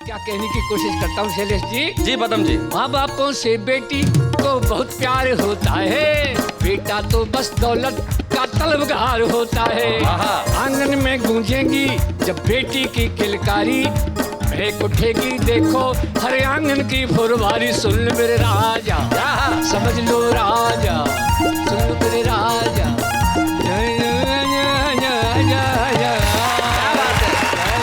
क्या कहने की कोशिश करता हूँ शैलेश जी। जी पदम जी। माँ बापों से बेटी को बहुत प्यार होता है, बेटा तो बस दौलत का तलबगार होता है। आंगन में गूंजेगी जब बेटी की किलकारी, महक उठेगी देखो हर आंगन की फुलवारी। सुन मेरे राजा, समझ लो राजा, सुन मेरे राजा।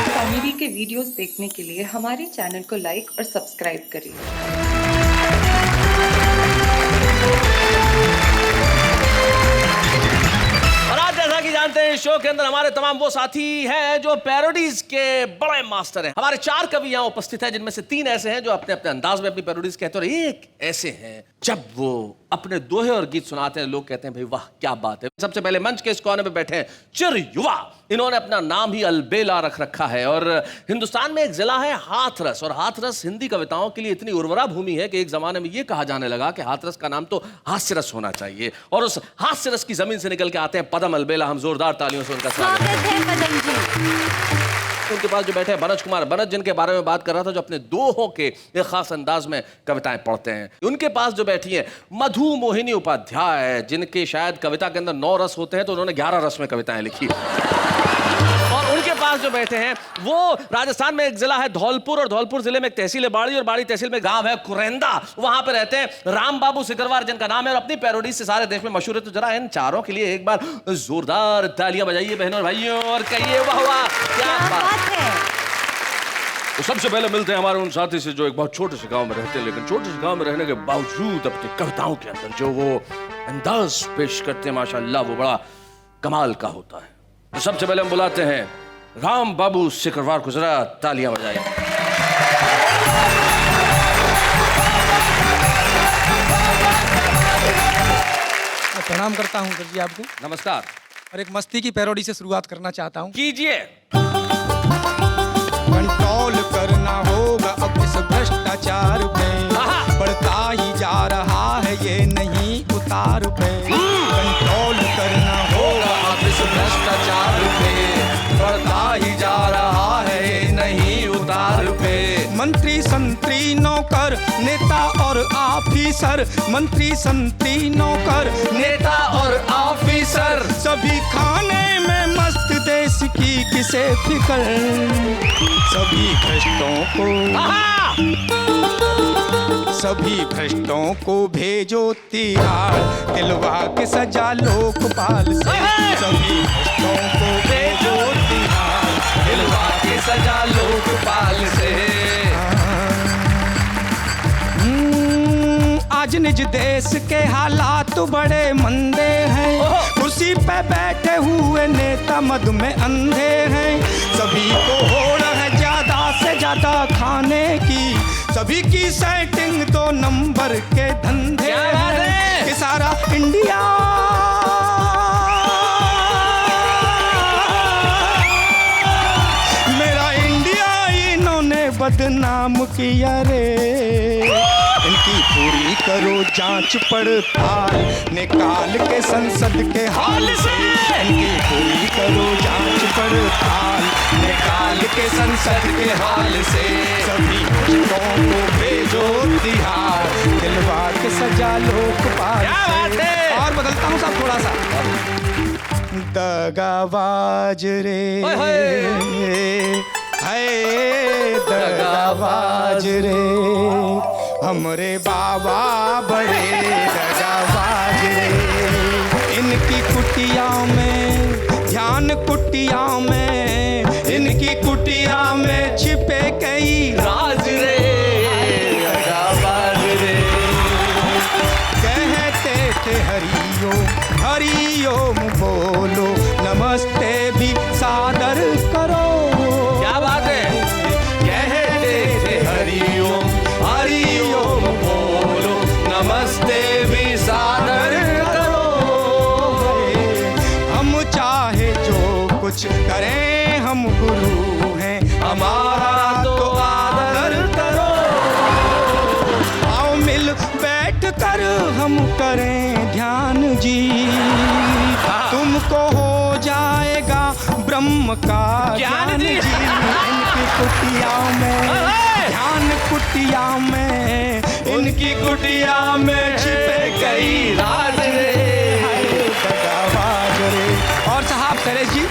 कॉमेडी के वीडियोस देखने के लिए हमारे चैनल को लाइक और सब्सक्राइब करिए। जानते हैं शो के अंदर हमारे तमाम वो साथी हैं जो पैरोडीज के बड़े मास्टर हैं। हमारे 4 कवि यहाँ उपस्थित हैं, जिनमें से 3 ऐसे हैं जो अपने अपने अंदाज में अपनी पैरोडीज कहते हैं, और एक ऐसे हैं जब वो अपने दोहे और गीत सुनाते हैं लोग कहते हैं भाई वाह क्या बात है। सबसे पहले मंच के इस कोने में बैठे हैं चिर युवा। इन्होंने अपना नाम ही अलबेला रख रखा है, और हिंदुस्तान में एक जिला है हाथरस, और हाथरस हिंदी कविताओं के लिए इतनी उर्वरा भूमि है कि एक जमाने में यह कहा जाने लगा कि हाथरस का नाम तो हास्यरस होना चाहिए, और उस हास्यरस की जमीन से निकल के आते हैं पदम अलबेला। हम जोरदार तालियों से उनका स्वागत है पदम जी। उनके पास जो बैठे हैं बनज कुमार, बनज जिनके बारे में बात कर रहा था, जो अपने दोहों के एक खास अंदाज में कविताएं पढ़ते हैं। उनके पास जो बैठी है मधु मोहिनी उपाध्याय, जिनके शायद कविता के अंदर 9 रस होते हैं तो उन्होंने 11 रस में कविताएं लिखी। और उनके पास जो बैठे हैं वो राजस्थान में एक जिला है धौलपुर, और धौलपुर जिले में एक तहसील है बाड़ी, और बाड़ी तहसील में गांव है कुरेंदा। वहां पे रहते हैं राम बाबू सिकरवार, जिनका नाम है, और अपनी पैरोडी से सारे देश में मशहूर है। तो जरा इन चारों के लिए एक बार जोरदार तालियां बजाइए बहनों और भाइयों, और कहिए वाह वाह क्या बात है। तो सबसे पहले मिलते हैं हमारे उन साथी से जो एक बहुत छोटे से गांव में रहते हैं, लेकिन छोटे से गांव में रहने के बावजूद अपनी कविताओं के अंदर जो वो अंदाज पेश करते हैं माशाल्लाह वो बड़ा कमाल का होता है। तो सबसे पहले हम बुलाते हैं राम बाबू सिकरवार को, जरा तालियां बजाएं। प्रणाम करता हूं सर जी आपको। नमस्कार। और एक मस्ती की पैरोडी से शुरुआत करना चाहता हूं। कीजिए। कंट्रोल करना होगा अब इस भ्रष्टाचार पे, बढ़ता ही जा रहा है ये नहीं उतार पे। कंट्रोल करना होगा अब इस भ्रष्टाचार पे, बढ़ता ही जा रहा है ये नहीं उतार पे। मंत्री संतरी नौकर नेता और ऑफिसर, मंत्री संतरी नौकर नेता और ऑफिसर, सभी खाने में मस्त देश की किसे फिकर। सभी भ्रष्टों को भेजो तिहाड़, दिलवा के सजा लोकपाल से। सभी भ्रष्टों को भेजो तिहाड़, दिलवा के सजा लोकपाल से। आज निज देश के हालात बड़े मंदे हैं, कुर्सी पे बैठे हुए नेता मद में अंधे हैं। सभी को होड़ है ज्यादा से ज्यादा खाने की, सभी की सेटिंग 2 नंबर के धंधे हैं। कि सारा इंडिया मेरा इंडिया इन्होंने बदनाम किया रे। इनकी पूरी करो जांच पड़ताल, निकाल के संसद के हाल से। इनकी पूरी करो जांच पड़ताल, निकाल के संसद के हाल से। सभी भ्रष्टों को भेजो तिहाड़, दिलवा के सजा लोकपाल से। और बदलता हूँ साहब थोड़ा सा। दगाबाज रे है दगाबाज रे, हमरे बाबा बड़े दगाबाज रे। इनकी कुटिया में ध्यान, कुटिया में इनकी कुटिया में छिपे कई राज रे। दगाबाज रे कहते थे हरिओम हरिओम बोलो, नमस्ते भी सादर करो। क्या बात है। कहते थे हरिओम हरिओम बोलो, नमस्ते भी सादर करो। हम चाहे जो कुछ करें, हम गुरु हैं, हमारा तो आदर करो। आओ मिल बैठ कर हम करें ध्यान जी, तुमको हो जाएगा ब्रह्म का ज्ञान जी। इनकी कुटिया में कुटिया में, उनकी कुटिया में छिपे कई राज रे, दगाबाज रे। और साहब शैलेश जी,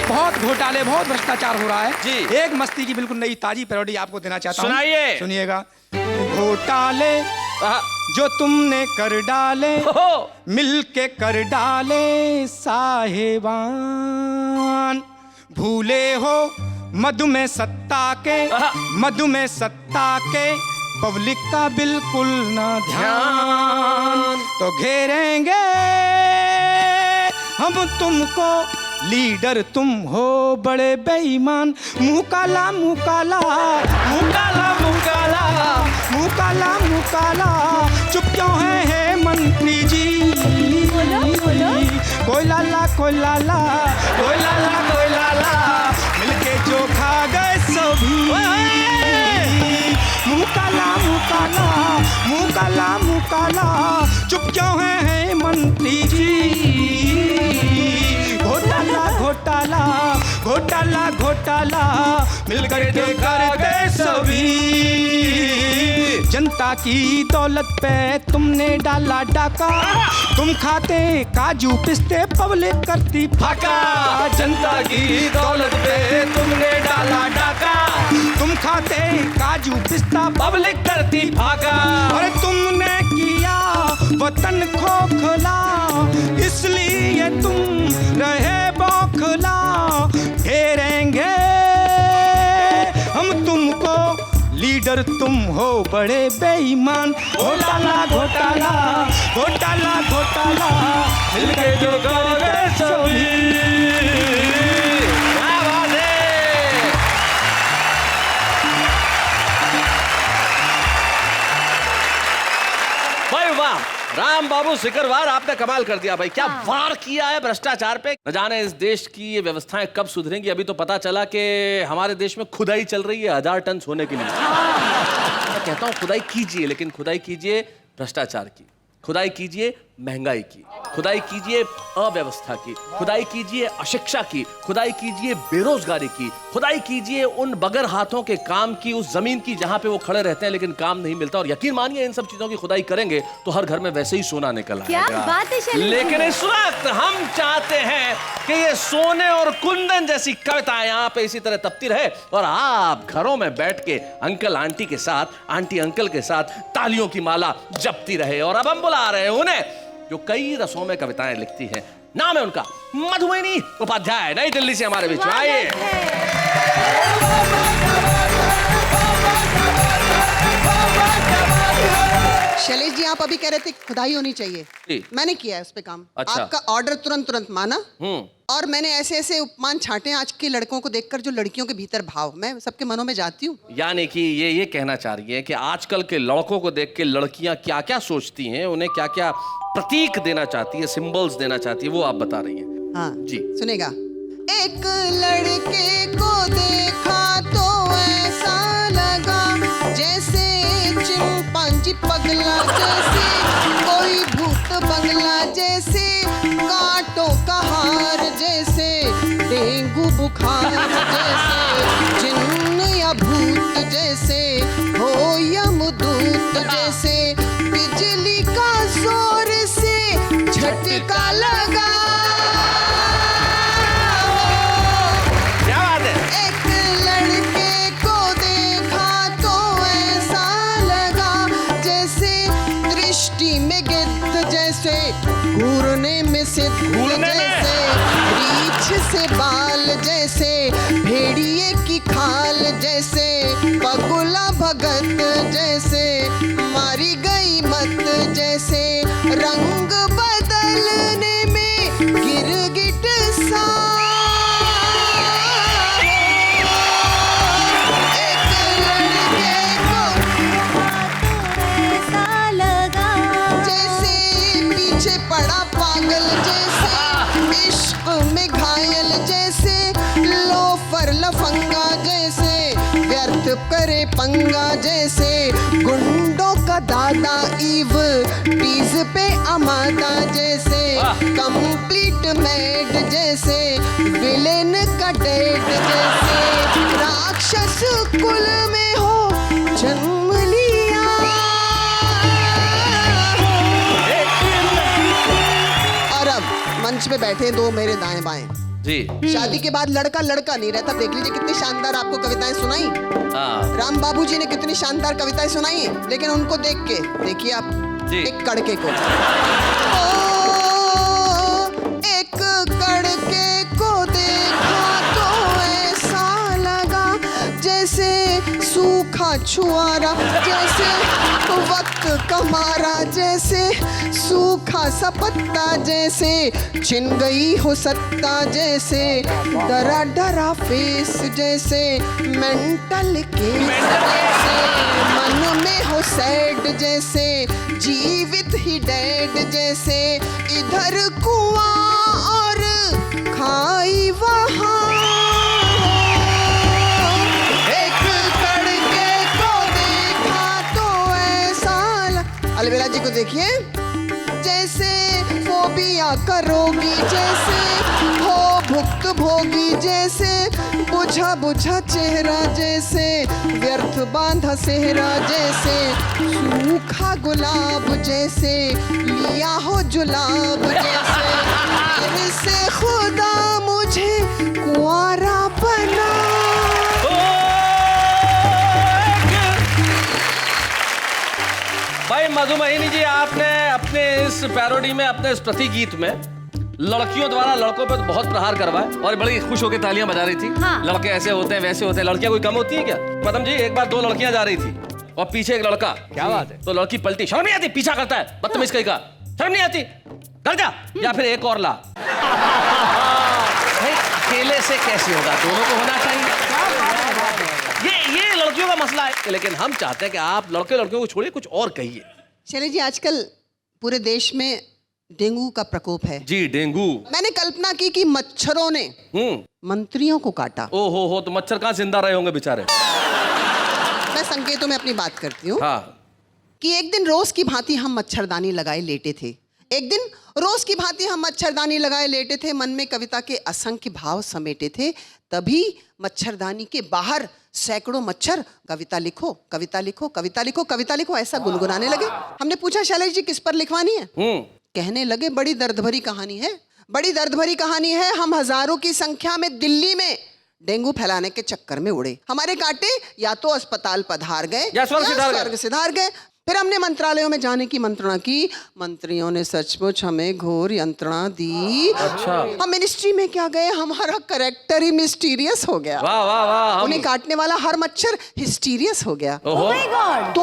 बहुत घोटाले, बहुत भ्रष्टाचार हो रहा है जी। एक मस्ती की बिल्कुल नई ताजी पैरोडी आपको देना चाहता हूँ। सुनाइए। सुनिएगा। घोटाले जो तुमने कर डाले, मिलके कर डाले साहेबान, भूले हो मधु में सत्ता के, मधु में सत्ता के, पब्लिक का बिल्कुल ना ध्यान, तो घेरेंगे हम तुमको, लीडर तुम हो बड़े बेईमान, मुंह काला मुंह काला, मुंह काला मुंह काला, मुंह काला मुंह काला, चुप क्यों है मंत्री जी? कोई लाला कोई लाला, कोई लाला कोई लाला, मिलके जो खा गए सभी, मुंह काला मुंह काला, मुंह काला मुंह काला, चुप क्यों है मंत्री जी? घोटाला घोटाला घोटाला घोटाला, मिलकर के करते सभी, जनता की दौलत पे तुमने डाला डाका, तुम खाते काजू पिस्ते, पब्लिक करती फाका, जनता की दौलत पे तुमने डाला डाका, तुम खाते काजू पिस्ता, पब्लिक करती फाका, और तुमने किया वतन खोखला, इसलिए तुम रहे बौखला, घेरेंगे हम तुमको, लीडर तुम हो बड़े बेईमान, घोटाला घोटाला घोटाला घोटाला, मिलके जो करोगे सभी। क्या बात है। भाई वाह, राम बाबू सिकरवार, आपने कमाल कर दिया भाई। क्या वार किया है भ्रष्टाचार पे। न जाने इस देश की ये व्यवस्थाएं कब सुधरेंगी। अभी तो पता चला कि हमारे देश में खुदाई चल रही है 1000 टन सोने के लिए। मैं कहता हूँ खुदाई कीजिए, लेकिन खुदाई कीजिए भ्रष्टाचार की, खुदाई कीजिए महंगाई की, खुदाई कीजिए अव्यवस्था की, खुदाई कीजिए अशिक्षा की, खुदाई कीजिए बेरोजगारी की, खुदाई कीजिए उन बगैर हाथों के काम की, उस जमीन की जहां पे वो खड़े रहते हैं लेकिन काम नहीं मिलता। और यकीन मानिए इन सब चीजों की खुदाई करेंगे तो हर घर में वैसे ही सोना निकल आएगा। क्या बात है शैलेश। लेकिन इस वक्त हम चाहते हैं कि ये सोने और कुंदन जैसी कविताएं यहाँ पे इसी तरह तपती रहे और आप घरों में बैठ के अंकल आंटी के साथ, आंटी अंकल के साथ तालियों की माला जपती रहे। और अब हम बुला रहे हैं उन्हें जो कई रसों में कविताएं लिखती है। नाम है उनका मधुमोहिनी उपाध्याय, नई दिल्ली से हमारे बीच में। आइए। शैलेश जी, आप अभी कह रहे थे खुदाई होनी चाहिए, मैंने किया है उस पे काम। अच्छा। आपका ऑर्डर तुरंत माना, और मैंने ऐसे ऐसे उपमान छांटे आज के लड़कों को देखकर, जो लड़कियों के भीतर भाव, मैं सबके मनों में जाती हूँ। यानी कि ये कहना चाह रही है कि आजकल के लड़कों को देख के लड़कियां क्या क्या सोचती हैं, उन्हें क्या क्या प्रतीक देना चाहती है, सिंबल्स देना चाहती है, वो आप बता रही हैं। हाँ जी सुनेगा। एक लड़के को देखा तो ऐसा लगा जैसे चिंपांजी पगला, जैसे कोई भूत बंगला, जैसे कांटों का हार, जैसे डेंगू बुखार, जैसे जिन्न या भूत, जैसे हो यमदूत, जैसे बिजली का जोर से झटका लगा। क्या बात है। एक लड़के को देखा तो ऐसा लगा जैसे दृष्टि में गिद्ध, जैसे घूरने में सिद्ध, जैसे रीछ से बाल, जैसे भेड़िए की खाल, जैसे पगुला भगत, जैसे मारी गई मत, जैसे रंग बदलने में गिरगिट सा। एक लड़के को ऐसा लगा जैसे पीछे पड़ा पागल, जैसे इश्क में घायल, जैसे लोफर लफंगा, जैसे व्यर्थ करे पंगा, जैसे गुंडों का दादा ईव टीज पे अमादा, जैसे कंप्लीट मेड, जैसे विलेन का डेड, जैसे राक्षस कुल में हो जन्म पे बैठे दो मेरे दाएं बाएं। जी। शादी के बाद लड़का लड़का नहीं रहता। देख लीजिए कितनी शानदार आपको कविताएं सुनाई। हाँ। राम बाबू जी ने कितनी शानदार कविताएं सुनाई, लेकिन उनको देख के देखिए आप जी। एक कड़के को, एक कड़के को देखा तो ऐसा लगा जैसे सूखा छुआरा, जैसे वक्त कमारा, जैसे सूखा सा पत्ता, जैसे छिन गई हो सत्ता, जैसे डरा डरा फेस, जैसे मेंटल केस, जैसे मन में हो सैड, जैसे जीवित ही डेड, जैसे इधर कुआं और खाई वहाँ। एक कड़के को देखा तो ऐसा अलबेला जी को देखिए, जैसे फोबिया करोगी, जैसे हो भुक्त भोगी, जैसे बुझा बुझा चेहरा, जैसे व्यर्थ बांधा सेहरा, जैसे सूखा गुलाब, जैसे लिया हो जुलाब, जैसे फिर से खुदा मुझे कुंवारा बना। भाई मधुमोहिनी जी, आपने अपने इस पैरोडी में, अपने इस प्रति गीत में लड़कियों द्वारा लड़कों पर बहुत प्रहार करवाए और बड़ी खुश होकर तालियां बजा रही थी। हाँ। लड़के ऐसे होते हैं, वैसे होते हैं। लड़कियां कोई कम होती है क्या? पदम जी, एक बार दो लड़कियां जा रही थी और पीछे एक लड़का। क्या बात है? तो लड़की पलटी, शर्म नहीं आती? पीछा करता है, बदतमीज कहीं का, शर्म नहीं आती? कर जा, या फिर एक और ला। भाई अकेले से कैसे होगा? दोनों को होना चाहिए। ये लड़कियों का मसला है, लेकिन हम चाहते हैं कि आप लड़के लड़कियों को छोड़िए, कुछ और कहिए। शैलेश जी, आजकल पूरे देश में डेंगू का प्रकोप है। जी, डेंगू। मैंने कल्पना की कि मच्छरों ने मंत्रियों को काटा। ओ हो, तो मच्छर कहाँ जिंदा रहे होंगे बेचारे। मैं संकेतों में अपनी बात करती हूँ। हाँ। कि एक दिन रोज की भांति हम मच्छरदानी लगाए लेटे थे। एक दिन रोज की भांति हम मच्छरदानी लगाए लेटे थे, मन में कविता के असंख्य भाव समेटे थे। तभी मच्छरदानी के बाहर सैकड़ों मच्छर कविता लिखो, कविता लिखो, कविता लिखो, कविता लिखो ऐसा गुनगुनाने लगे। हमने पूछा, शैलेश जी किस पर लिखवानी है? कहने लगे, बड़ी दर्द भरी कहानी है, बड़ी दर्द भरी कहानी है। हम हजारों की संख्या में दिल्ली में डेंगू फैलाने के चक्कर में उड़े। हमारे कांटे या तो अस्पताल पधार गए या स्वर्ग सिधार गए। फिर हमने मंत्रालयों में जाने की मंत्रणा की। मंत्रियों ने सचमुच हमें घोर यंत्रणा दी। अच्छा। हम मिनिस्ट्री में क्या गए, हमारा कैरेक्टर ही मिस्टीरियस हो गया। वाह वाह वाह। उन्हें काटने वाला हर मच्छर हिस्टीरियस हो गया। Oh my God.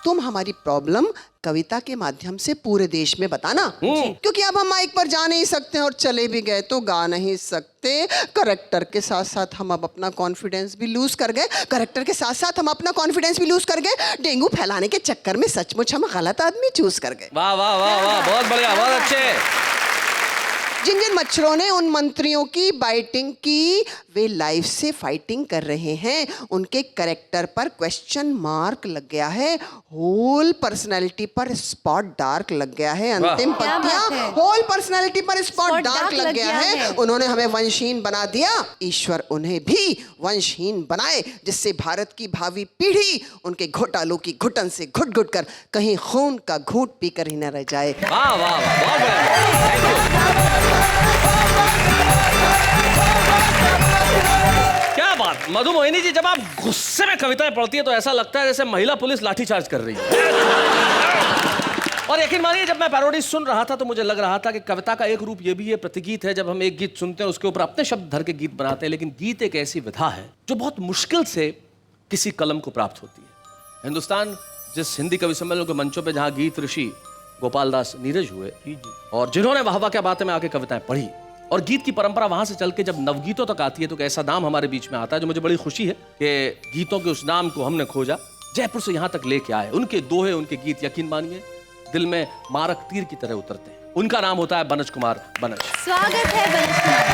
तुम हमारी प्रॉब्लम कविता के माध्यम से पूरे देश में बताना, क्योंकि अब हम माइक पर जा नहीं सकते और चले भी गए तो गा नहीं सकते। करेक्टर के साथ साथ हम अब अपना कॉन्फिडेंस भी लूज कर गए। करेक्टर के साथ साथ हम अपना कॉन्फिडेंस भी लूज कर गए। डेंगू फैलाने के चक्कर में सचमुच हम गलत आदमी चूज कर गए। वाह वाह वाह वाह, बहुत बढ़िया, बहुत अच्छे। जिन जिन मच्छरों ने उन मंत्रियों की बाइटिंग की, वे लाइफ से फाइटिंग कर रहे हैं। उनके कैरेक्टर पर क्वेश्चन मार्क लग गया है। होल पर्सनालिटी पर स्पॉट डार्क लग गया है। अंतिम पंक्तियां, होल पर्सनालिटी पर स्पॉट डार्क लग गया है। उन्होंने हमें वंशहीन बना दिया, ईश्वर उन्हें भी वंशहीन बनाए, जिससे भारत की भावी पीढ़ी उनके घोटालों की घुटन से घुट घुट कर कहीं खून का घूंट पीकर ही न रह जाए। वाह वाह वाह, बहुत बढ़िया। क्या बात मधुमोहिनी जी, जब आप गुस्से में कविताएं पढ़ती है तो ऐसा लगता है जैसे महिला पुलिस लाठीचार्ज कर रही है। और यकीन मानिए, जब मैं पैरोडी सुन रहा था तो मुझे लग रहा था कि कविता का एक रूप ये भी है, प्रतिगीत है। जब हम एक गीत सुनते हैं उसके ऊपर अपने शब्द धर के गीत बनाते हैं, लेकिन गीत एक ऐसी विधा है जो बहुत मुश्किल से किसी कलम को प्राप्त होती है। हिंदुस्तान जिस हिंदी कवि सम्मेलन के मंचों पर जहाँ गीत ऋषि गोपाल दास नीरज हुए और जिन्होंने वाह वाह क्या बातें में आके कविताएं पढ़ी, और गीत की परंपरा वहां से चल के जब नवगीतों तक आती है तो ऐसा नाम हमारे बीच में आता है जो मुझे बड़ी खुशी है कि गीतों के उस नाम को हमने खोजा, जयपुर से यहां तक लेके आए। उनके दोहे, उनके गीत यकीन मानिए दिल में मारक तीर की तरह उतरते हैं। उनका नाम होता है बनज कुमार बनज। स्वागत है बनज कुमार।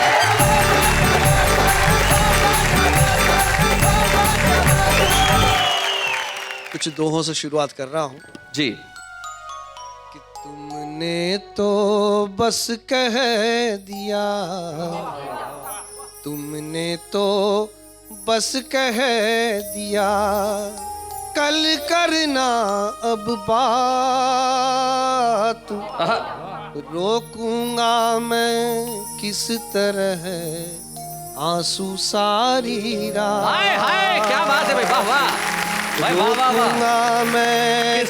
कुछ दोहों से शुरुआत कर रहा हूं जी। कि तुमने तो बस कह दिया, तुमने तो बस कह दिया, कल करना अब बात। रोकूंगा मैं किस तरह आंसू सारी रात। हाय हाय, क्या बात है भाई, वाह वाह भाई, वाह वाह वाह। रोकूंगा मैं किस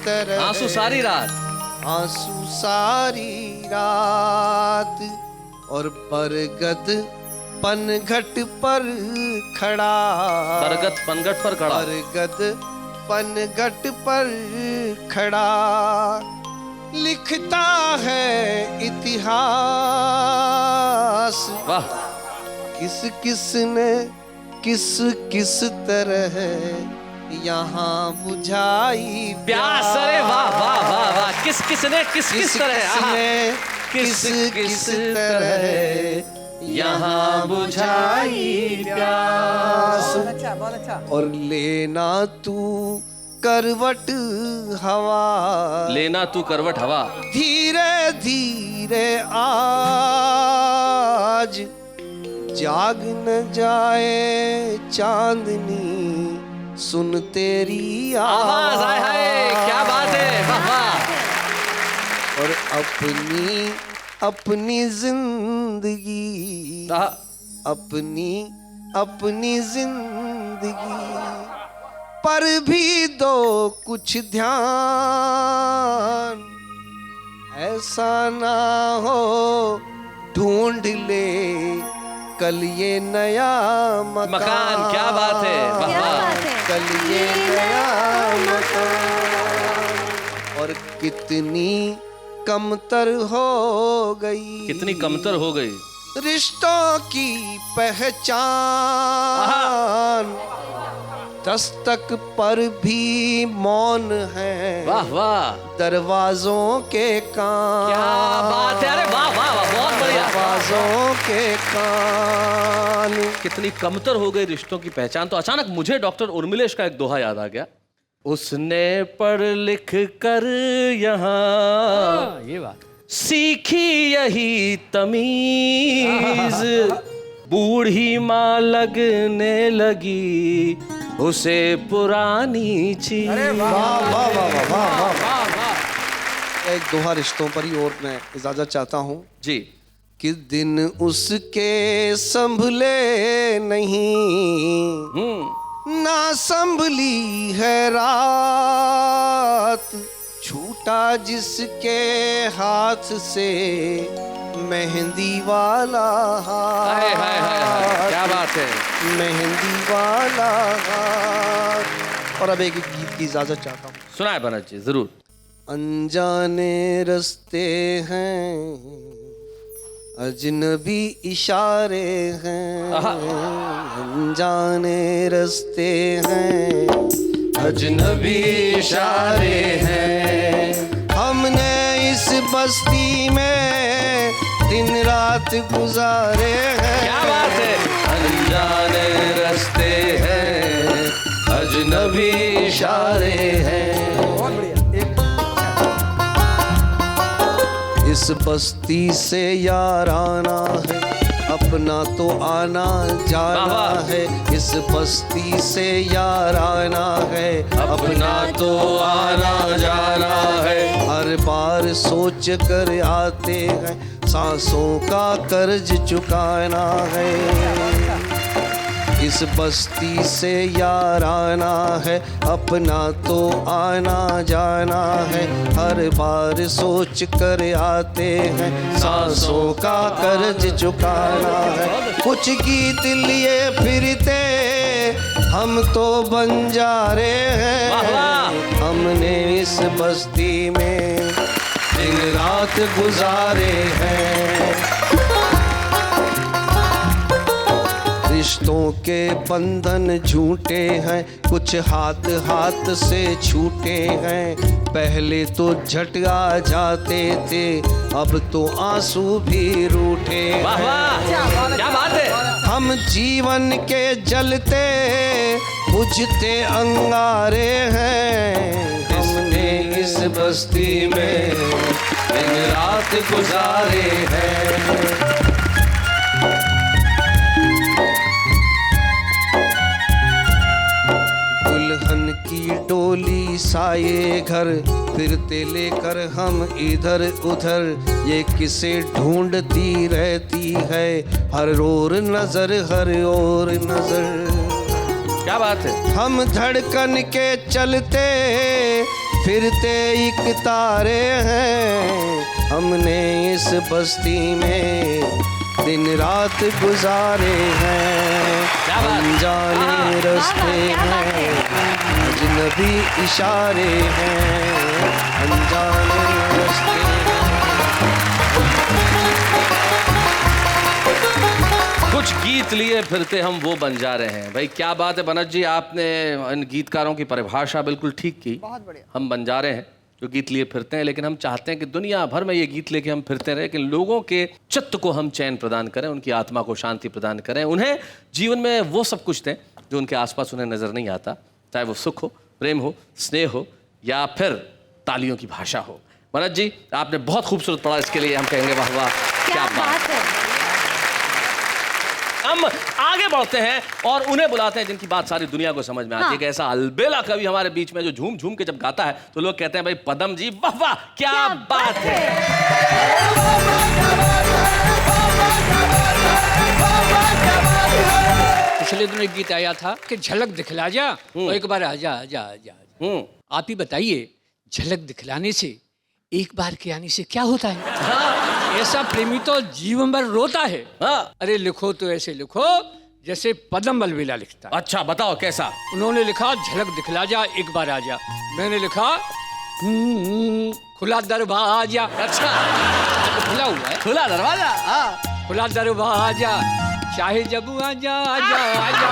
तरह आंसू सारी रात, आंसू सारी रात, और बरगद पनघट पर खड़ा, बरगद पनघट पर खड़ा, बरगद पनघट पर खड़ा, लिखता है इतिहास। वाह। किस किस ने किस किस तरह यहाँ बुझाई प्यास। अरे वाह वाह वाह वाह, किस किस ने किस किस तरह, किस किस तरह यहाँ बुझाई प्यास। और लेना तू करवट हवा, लेना तू करवट हवा, धीरे धीरे आज जाग न जाए चांदनी, सुन तेरी आवाज। आए हाय, क्या बात है, वाह वाह। और अपनी अपनी जिंदगी, अपनी अपनी जिंदगी पर भी दो कुछ ध्यान, ऐसा ना हो ढूंढ ले कल ये नया मकान। क्या बात है, वाह वाह। कल ये नया मकान। और कितनी कमतर हो गई, कितनी कमतर हो गई रिश्तों की पहचान, दस्तक पर भी मौन है, वाह वाह, दरवाजों के कान। क्या बात है, अरे वाह वाह वाह, बहुत बढ़िया। दरवाजों के कान। कितनी कमतर हो गई रिश्तों की पहचान। तो अचानक मुझे डॉक्टर उर्मिलेश का एक दोहा याद आ गया। उसने पढ़ लिख कर यहाँ ये बात सीखी यही तमीज, बूढ़ी माँ लगने लगी उसे पुरानी चीज। वाह वाह वाह वाह वाह। एक दोहा रिश्तों पर ही और मैं इजाजत चाहता हूँ जी। कि दिन उसके संभले नहीं, ना संभली है रात, छूटा जिसके हाथ से मेहंदी वाला हाय हाय हाय हाय, क्या बात है, मेहंदी वाला हाथ। और अब एक गीत की इजाजत चाहता हूँ। सुनाए बनत जी, जरूर। अनजाने रस्ते हैं, अजनबी इशारे हैं, अनजाने रस्ते हैं, अजनबी इशारे हैं, हमने इस बस्ती में दिन रात गुजारे हैं। क्या बात है, अनजाने रस्ते हैं, अजनबी इशारे हैं। इस बस्ती से याराना है, अपना तो आना जाना है। इस बस्ती से याराना है, अपना तो आना जाना है। हर बार सोच कर आते हैं, सांसों का कर्ज चुकाना है। इस बस्ती से याराना है, अपना तो आना जाना है। हर बार सोच कर आते हैं, सांसों का कर्ज चुकाना है। कुछ गीत लिए फिरते हम तो बंजारे हैं, हमने इस बस्ती में दिन रात गुजारे हैं। रिश्तों के बंधन झूठे हैं, कुछ हाथ हाथ से छूटे हैं। पहले तो झटका जाते थे, अब तो आंसू भी रूठे। वाह वाह, क्या बात है। हम जीवन के जलते बुझते अंगारे हैं, हमने इस बस्ती में दिन रात गुजारे हैं। दुल्हन की टोली साये घर, फिरते लेकर हम इधर उधर। ये किसे ढूंढती रहती है, हर ओर नजर, हर ओर नजर। क्या बात है। हम धड़कन के चलते फिरते एक तारे हैं, हमने इस बस्ती में दिन रात गुजारे हैं। अनजाने रास्ते हैं, अजनबी इशारे हैं, अनजाने रास्ते कुछ गीत लिए फिरते हम वो बन जा रहे हैं। भाई क्या बात है बनत जी, आपने इन गीतकारों की परिभाषा बिल्कुल ठीक की। बहुत बढ़िया। हम बन जा रहे हैं जो गीत लिए फिरते हैं, लेकिन हम चाहते हैं कि दुनिया भर में ये गीत लेके हम फिरते रहें, कि लोगों के चित्त को हम चैन प्रदान करें, उनकी आत्मा को शांति प्रदान करें, उन्हें जीवन में वो सब कुछ दें जो उनके आसपास उन्हें नजर नहीं आता, चाहे वो सुख हो, प्रेम हो, स्नेह हो, या फिर तालियों की भाषा हो। मनज जी, आपने बहुत खूबसूरत पढ़ा, इसके लिए हम कहेंगे वाह वाह, क्या बात है। हम आगे बढ़ते हैं और उन्हें बुलाते हैं जिनकी बात सारी दुनिया को समझ में आती है। कि ऐसा अलबेला कवि हमारे बीच में जो झूम झूम के जब गाता है तो लोग कहते हैं भाई पदम जी वाह वाह, क्या बात है। पिछले दिनों एक गीत आया था कि झलक दिखला जा, और एक बार आजा आजा आजा। आप ही बताइए, झलक दिखलाने से, एक बार के आने से क्या होता है? ऐसा प्रेमी तो जीवन भर रोता है। अरे लिखो तो ऐसे लिखो जैसे पदम अलबेला लिखता। अच्छा बताओ कैसा? उन्होंने लिखा झलक दिखला जा, एक बार आजा। मैंने लिखा खुला दरवाजा। अच्छा खुला हुआ है, खुला दरवाजा। खुला दरवाजा, चाहे जब आजा आजा आजा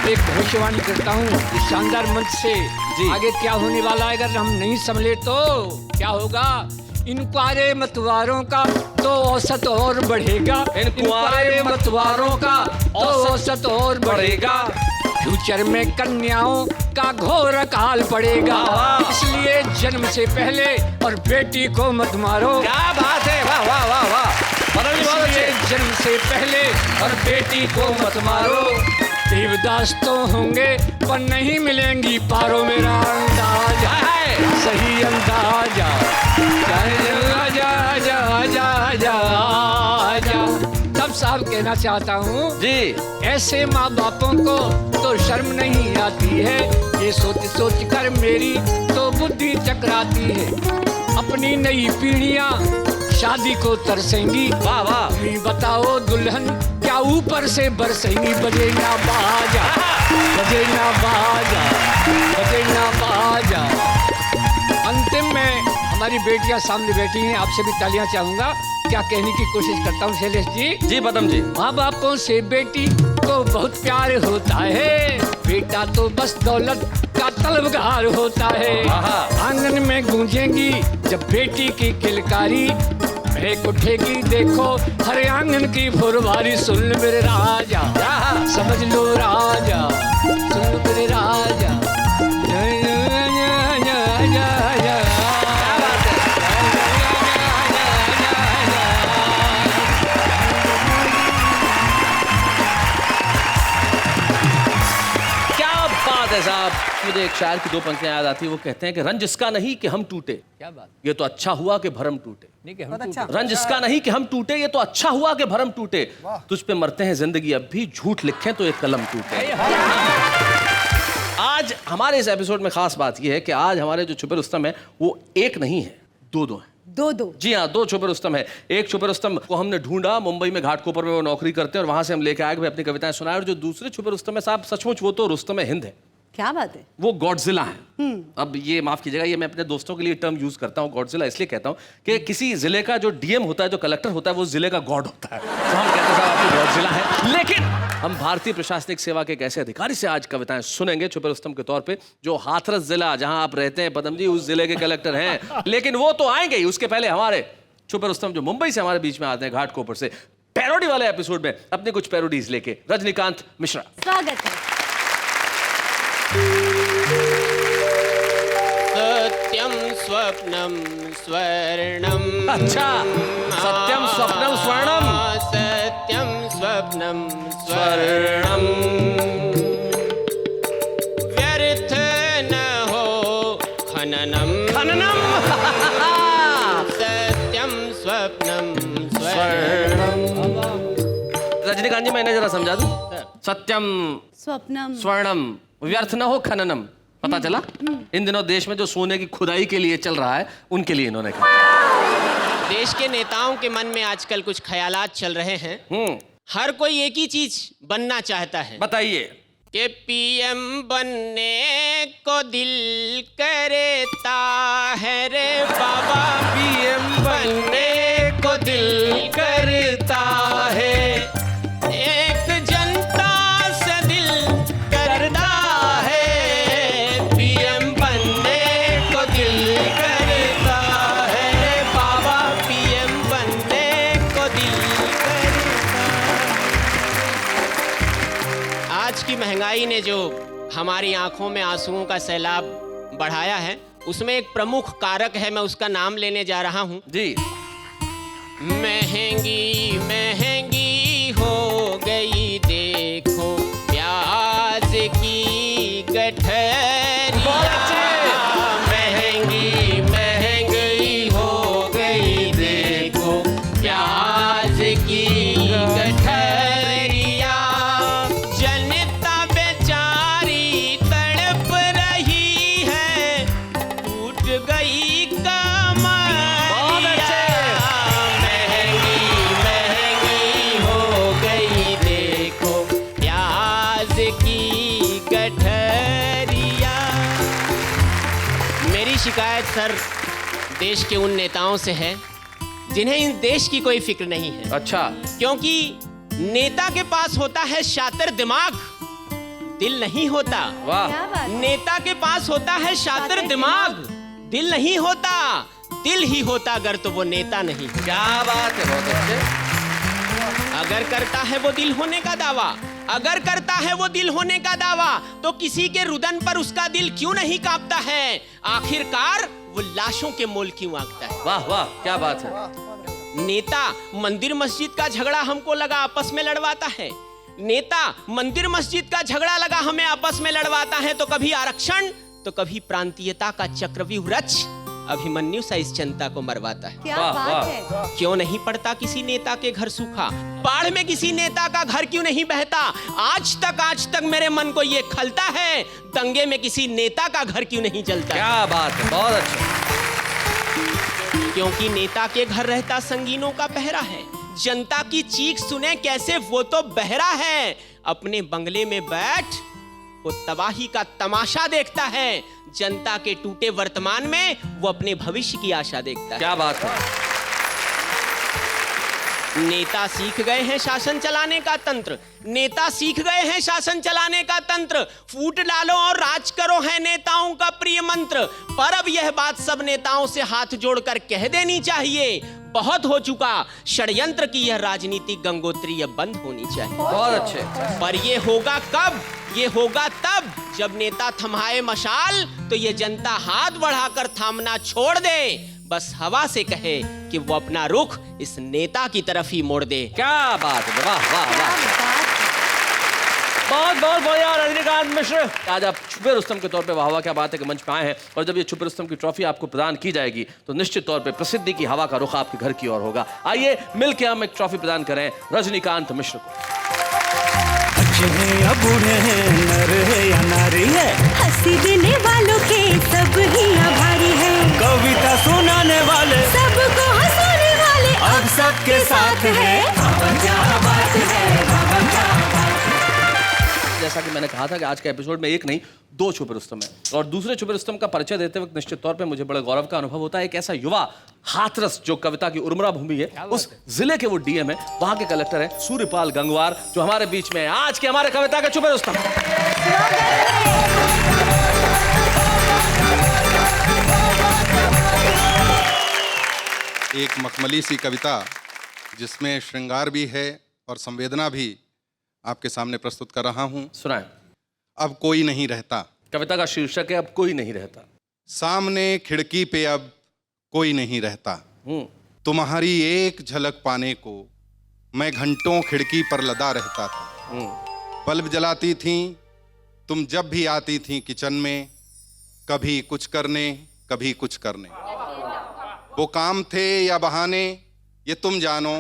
एक भविष्यवाणी करता हूँ इस शानदार मंच से। आगे क्या होने वाला है अगर हम नहीं संभले तो क्या होगा? इन कुआरे मतवारों का तो औसत और बढ़ेगा, इन कुआरे मतवारों का तो औसत और बढ़ेगा। फ्यूचर में कन्याओं का घोर काल पड़ेगा, इसलिए जन्म से पहले और बेटी को मत मारो। क्या बात है, वाह वाह वाह वाह। इसलिए जन्म से पहले और बेटी को मत मारो। देवदास तो होंगे पर नहीं मिलेंगी पारो। मेरा अंदाजा है सही अंदाजा, आजा आजा आजा आजा आजा। तब साहब कहना चाहता हूँ जी, ऐसे माँ बापों को तो शर्म नहीं आती है, ये सोच सोच कर मेरी तो बुद्धि चकराती है। अपनी नई पीढ़ियाँ शादी को तरसेंगी, वाह वाह। नहीं बताओ दुल्हन क्या ऊपर से बरसेंगी। बजे ना बाजा, बजे ना बाजा, बजे ना बाजा। अंतिम में हमारी बेटियां सामने बैठी हैं, आपसे भी तालियां चाहूंगा। क्या कहने की कोशिश करता हूँ शैलेश जी। जी पदम जी। माँ बापों से बेटी को बहुत प्यार होता है, बेटा तो बस दौलत का तलबगार होता है। आंगन में गूंजेंगी जब बेटी की किलकारी, महक उठेगी देखो हर आंगन की फुलवारी। सुन मेरे राजा, समझ लो राजा, सुन मेरे राजा। साहब, मुझे एक शायर की दो पंक्तियां याद आती है। वो कहते हैं कि रंज इसका नहीं कि हम टूटे, क्या बात, ये तो अच्छा हुआ कि भरम टूटे। नहीं कि हम टूटे। रंज इसका नहीं कि हम टूटे, ये तो अच्छा हुआ कि भरम टूटे। तुझ पे मरते हैं जिंदगी अब भी, झूठ लिखें तो एक कलम टूटे। आज हमारे इस एपिसोड में खास बात यह है कि आज हमारे जो छुपे रुस्तम है वो एक नहीं है, दो दो है। दो। जी हाँ, दो छुपे रुस्तम है। एक छुपे रुस्तम को हमने ढूंढा, मुंबई में घाटकोपर में वो नौकरी करते हैं, और वहां से हम लेके आए भाई अपनी कविताएं सुनाए। और जो दूसरे छुपे रुस्तम है साहब, सचमुच वो तो रुस्तम हिंद है। क्या बात है? वो गॉडजिला है। अब ये माफ कीजिएगा, ये मैं अपने दोस्तों के लिए टर्म यूज करता हूँ गॉडजिला, इसलिए कहता हूँ कि किसी जिले का जो डीएम होता है, जो कलेक्टर होता है, वो जिले का गॉड होता है। तो हम कहते हैं साहब आपकी गॉडजिला है। लेकिन हम भारतीय प्रशासनिक सेवा के एक ऐसे अधिकारी से आज कविताएं सुनेंगे छुपे रुस्तम के तौर पे, जो हाथरस जिला जहां आप रहते हैं पदम जी, उस जिले के कलेक्टर हैं। लेकिन वो तो आएंगे ही, उसके पहले हमारे छुपे रुस्तम जो मुंबई से हमारे बीच में आते हैं घाटकोपर से, पैरोडी वाले एपिसोड में अपने कुछ पैरोडीज लेके, रजनीकांत मिश्रा। स्वागत है। सत्यम स्वप्नम स्वर्णम। अच्छा, सत्यम स्वप्नम स्वर्णम। सत्यम स्वप्नम स्वप्नम स्वर्णम व्यर्थ न हो खननम खननम सत्यम स्वप्नम स्वर्णम। रजनीकांत जी, मैंने जरा समझा दूं। सत्यम स्वप्नम स्वर्णम व्यर्थ न हो खननम। पता चला इन दिनों देश में जो सोने की खुदाई के लिए चल रहा है, उनके लिए इन्होंने कहा। देश के नेताओं के मन में आजकल कुछ ख्यालात चल रहे हैं। हर कोई एक ही चीज बनना चाहता है। बताइए। कि पीएम बनने को दिल करता है रे बाबा, पीएम बनने को दिल करता है, एक जनता से दिल करता है। पीएम बनने को दिल करता है रे बाबा। पीएम बनने को दिल करता। आज की महंगाई ने जो हमारी आंखों में आंसुओं का सैलाब बढ़ाया है, उसमें एक प्रमुख कारक है, मैं उसका नाम लेने जा रहा हूं जी। महंगी महंगी हो गई देखो प्याज की गठरिया। महंगी महंगी हो गई देखो प्याज की गठरिया। जनता बेचारी तड़प रही है, टूट गई कमरिया। महंगी महंगी हो गई देखो प्याज की गठरिया। मेरी शिकायत सर देश के उन नेताओं से है जिन्हें इस देश की कोई फिक्र नहीं है। अच्छा। क्योंकि नेता के पास होता है शातिर दिमाग, दिल नहीं होता। वाह। क्या बात है? नेता के पास होता है शातिर दिमाग, दिल नहीं होता। दिल ही होता अगर तो वो नेता नहीं। क्या बात है, बहुत अच्छे। अगर करता है वो दिल होने का दावा, अगर करता है वो दिल होने का दावा, तो किसी के रुदन पर उसका दिल क्यों नहीं कांपता है? आखिरकार वो लाशों के मोल क्यों आंकता है? वाह वाह, क्या बात है। नेता मंदिर मस्जिद का झगड़ा हमको लगा आपस में लड़वाता है। नेता मंदिर मस्जिद का झगड़ा लगा हमें आपस में लड़वाता है, तो कभी आरक्षण तो कभी प्रांतीयता का चक्रव्यूह रच अभिमन्यु सा इस जनता को मरवाता है। क्या वाह, बात वाह। है? क्यों नहीं पड़ता किसी नेता के घर सूखा? बाढ़ में किसी नेता का घर क्यों नहीं बहता? आज तक मेरे मन को ये खलता है, दंगे में किसी नेता का घर क्यों नहीं जलता? क्या बात है, बहुत अच्छा। क्योंकि नेता के घर रहता संगीनों का पहरा है। जनता की चीख सुने कैसे, वो तो बहरा है। अपने बंगले में बैठ वो तबाही का तमाशा देखता है। जनता के टूटे वर्तमान में वो अपने भविष्य की आशा देखता है। क्या बात है। नेता सीख गए हैं शासन चलाने का तंत्र, नेता सीख गए हैं शासन चलाने का तंत्र। फूट डालो और राज करो है नेताओं का प्रिय मंत्र। पर अब यह बात सब नेताओं से हाथ जोड़कर कह देनी चाहिए, बहुत हो चुका षड्यंत्र की यह राजनीति गंगोत्री अब बंद होनी चाहिए। बहुत अच्छे। पर ये होगा कब? ये होगा तब जब नेता थमाए मशाल, तो ये जनता हाथ बढ़ाकर थामना छोड़ दे। बस हवा से कहे कि वो अपना रुख इस नेता की तरफ ही मोड़ दे। क्या बात है, वाह वाह क्या वाह। बात है? बहुत बहुत बढ़िया रजनीकांत मिश्र। आज आप छुपे रुस्तम के तौर पे वाह वाह क्या बात है कि मंच पे आए हैं, और जब ये छुपे रुस्तम की ट्रॉफी आपको प्रदान की जाएगी तो निश्चित तौर पे प्रसिद्धि की हवा का रुख आपके घर की ओर होगा। आइए मिलके हम एक ट्रॉफी प्रदान करें रजनीकांत मिश्र को। अच्छे हैं या बूढ़े हैं, नर है या नारी है, हंसी देने वालों के सब ही आभारी है, कविता सुनाने वाले सबको हंसाने वाले अब सबके साथ है। जैसा कि मैंने कहा था कि आज के एपिसोड में एक नहीं दो छुपे रुस्तम है, और दूसरे छुपे रुस्तम का परिचय देते वक्त निश्चित तौर पे मुझे बड़े गौरव का अनुभव होता है। एक ऐसा युवा हाथरस जो कविता की उर्मरा भूमि है, उस जिले के वो डीएम है, वहां के कलेक्टर है सूर्यपाल गंगवार, जो हमारे बीच में है आज के हमारे कविता के छुपे रुस्तम। एक मखमली सी कविता जिसमें श्रृंगार भी है और संवेदना भी आपके सामने प्रस्तुत कर रहा हूं। सुनाएं। अब कोई नहीं रहता। कविता का शीर्षक है अब कोई नहीं रहता। सामने खिड़की पे अब कोई नहीं रहता। तुम्हारी एक झलक पाने को मैं घंटों खिड़की पर लदा रहता था। बल्ब जलाती थीं तुम जब भी आती थीं किचन में, कभी कुछ करने कभी कुछ करने। वो काम थे या बहाने ये तुम जानो,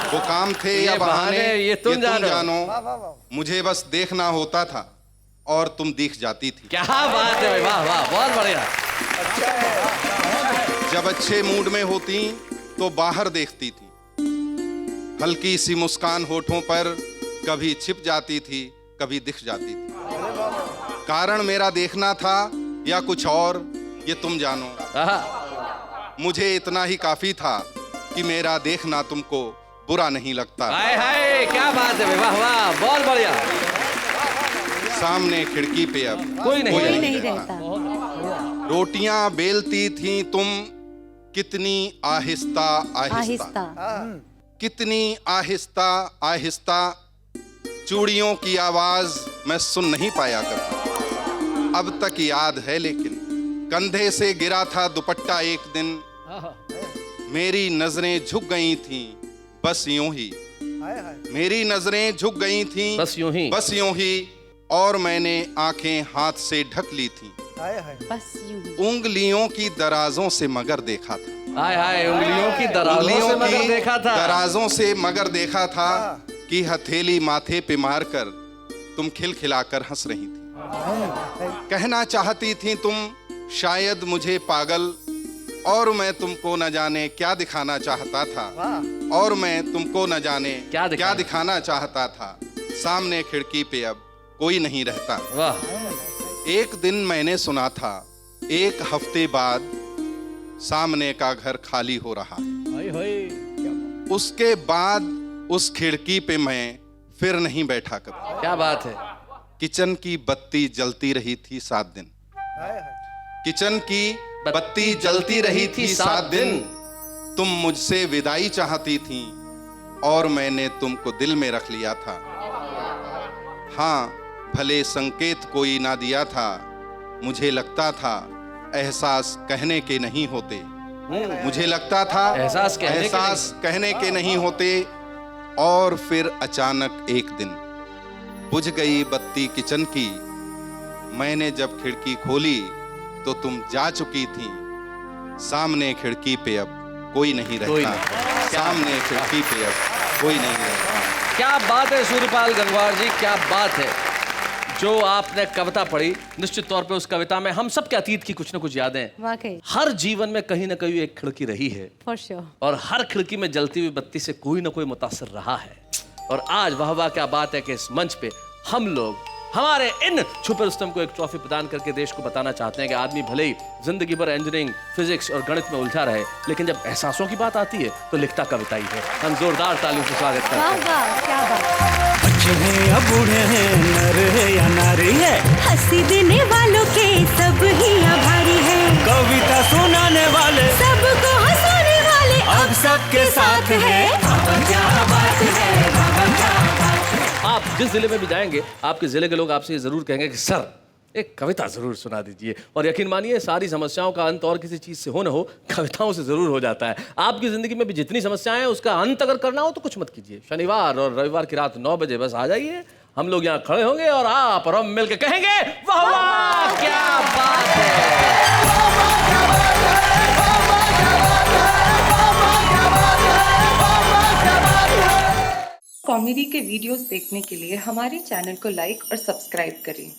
वो काम थे या बहाने ये तुम जानो। मुझे बस देखना होता था और तुम दिख जाती थी। क्या बात है, वाह वाह, बहुत बढ़िया। जब अच्छे मूड में होती तो बाहर देखती थी, हल्की सी मुस्कान होठों पर कभी छिप जाती थी कभी दिख जाती थी। कारण मेरा देखना था या कुछ और ये तुम जानो। मुझे इतना ही काफी था कि मेरा देखना तुमको बुरा नहीं लगता। हाय हाय, क्या बात है, वाह वाह, बहुत बढ़िया। सामने खिड़की पे अब कोई नहीं रहता। रोटियां बेलती थी तुम कितनी आहिस्ता आहिस्ता, कितनी आहिस्ता आहिस्ता। चूड़ियों की आवाज मैं सुन नहीं पाया करता, अब तक याद है लेकिन कंधे से गिरा था दुपट्टा एक दिन। मेरी नजरें झुक गई थीं बस यूं ही, मेरी नजरें झुक गई थीं बस यूं ही, और मैंने आंखें हाथ से ढक ली थीं। बस यूं ही। उंगलियों की दराजों से मगर देखा था। हाय हाय, उंगलियों की दराजों से मगर देखा था। दराजों से मगर देखा था कि हथेली माथे पे मारकर तुम खिलखिलाकर हंस रही थी। कहना चाहती थी तुम शायद मुझे पागल, और मैं तुमको न जाने क्या दिखाना चाहता था, और मैं तुमको न जाने क्या दिखाना चाहता था। सामने खिड़की पे अब कोई नहीं रहता। वाह। एक दिन मैंने सुना था 1 हफ्ते बाद सामने का घर खाली हो रहा है। उसके बाद उस खिड़की पे मैं फिर नहीं बैठा कभी। क्या बात है। किचन की बत्ती जलती रही थी 7 दिन। किचन की बत्ती जलती रही थी 7 दिन। तुम मुझसे विदाई चाहती थी और मैंने तुमको दिल में रख लिया था। हाँ, भले संकेत कोई ना दिया था, मुझे लगता था एहसास कहने के नहीं होते। मुझे लगता था एहसास कहने के नहीं होते। और फिर अचानक एक दिन बुझ गई बत्ती किचन की। मैंने जब खिड़की खोली तो तुम जा चुकी थी। सामने खिड़की पे अब कोई नहीं रहता। सामने खिड़की पे अब कोई नहीं रहता। क्या बात है सूर्यपाल गंगवार जी, क्या बात है। जो आपने कविता पढ़ी, निश्चित तौर पे उस कविता में हम सब के अतीत की कुछ न कुछ यादें, वाकई हर जीवन में कहीं ना कहीं एक खिड़की रही है। For sure. और हर खिड़की में जलती हुई बत्ती से कोई ना कोई मुतासिर रहा है। और आज वाह वाह क्या बात है कि इस मंच पे हम लोग हमारे इन छुपे रुस्तम को एक ट्रॉफी प्रदान करके देश को बताना चाहते हैं कि आदमी भले ही जिंदगी भर इंजीनियरिंग, फिजिक्स और गणित में उलझा रहे, लेकिन जब एहसासों की बात आती है तो लिखता कविता ही है। हम जोरदार तालियों से स्वागत करते हैं। वाह, क्या बात। बच्चे हैं या बूढ़े हैं, नर है या नारी है, हंसी देने वालों के सब ही आभारी है। कविता सुनाने वाले सबको हंसाने वाले अब सबके साथ है। क्या बात है। आप जिस जिले में भी जाएंगे, आपके जिले के लोग आपसे जरूर कहेंगे कि सर एक कविता जरूर सुना दीजिए। और यकीन मानिए सारी समस्याओं का अंत और किसी चीज से हो न हो, कविताओं से जरूर हो जाता है। आपकी जिंदगी में भी जितनी समस्याएं हैं उसका अंत अगर करना हो तो कुछ मत कीजिए। शनिवार और रविवार की रात 9 बजे बस आ जाइए, हम लोग यहाँ खड़े होंगे और आप और हम मिलकर कहेंगे वाह वाह क्या बात है। कॉमेडी के वीडियोस देखने के लिए हमारे चैनल को लाइक और सब्सक्राइब करें।